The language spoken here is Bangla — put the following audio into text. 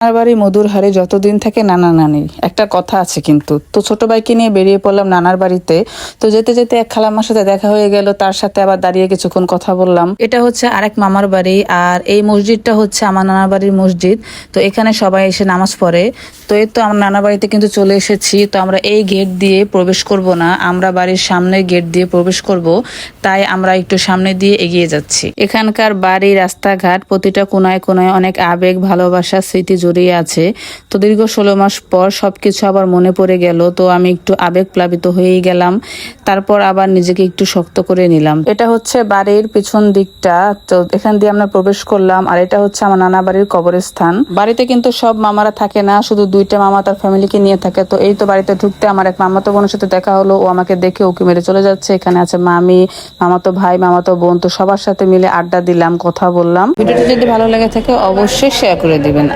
আমার বাড়ি মধুর হাড়ে যতদিন থাকে নানা নানি একটা কথা আছে কিন্তু। তো ছোট ভাইকে নিয়ে বেরিয়ে পড়লাম নানার বাড়িতে। তো যেতে যেতে এক খালাম্মার সাথে দেখা হয়ে গেল, তার সাথে আবার দাঁড়িয়ে কিছুক্ষণ কথা বললাম। এটা হচ্ছে আরেক মামার বাড়ি, আর এই মসজিদটা হচ্ছে আমার নানার বাড়ির মসজিদ। তো এখানে সবাই এসে নামাজ পড়ে। তো এই তো আমার নানার বাড়িতে কিন্তু চলে এসেছি। তো আমরা এই গেট দিয়ে প্রবেশ করব না, আমরা বাড়ির সামনে গেট দিয়ে প্রবেশ করব। তাই আমরা একটু সামনে দিয়ে এগিয়ে যাচ্ছি। এখানকার বাড়ি, রাস্তাঘাট, প্রতিটা কোনায় কোনায় অনেক আবেগ, ভালোবাসা, স্মৃতি জড়িয়ে আছে। তো দীর্ঘ 16 মাস পর সবকিছু আবার মনে পড়ে গেল। তো আমি একটু আবেগ প্লাবিত হয়েই গেলাম। তারপর আবার নিজেকে একটু শক্ত করে নিলাম। এটা হচ্ছে বাড়ির পিছন দিকটা। তো এখান দিয়ে আমরা প্রবেশ করলাম, আর এটা হচ্ছে আমার নানা বাড়ির কবরস্থান। বাড়িতে কিন্তু সব মামারা থাকে না, শুধু 2টা মামা তার ফ্যামিলিকে নিয়ে থাকে। তো এই তো বাড়িতে ঢুকতে আমার এক মামাতো বোনের সাথে দেখা হলো। ও আমাকে দেখে ওকে মেরে চলে যাচ্ছে। এখানে আছে মামি, মামাতো ভাই, মামাতো বোন। তো সবার সাথে মিলে আড্ডা দিলাম, কথা বললাম। ভিডিওটি যদি ভালো লেগে থাকে অবশ্যই শেয়ার করে দিবেন।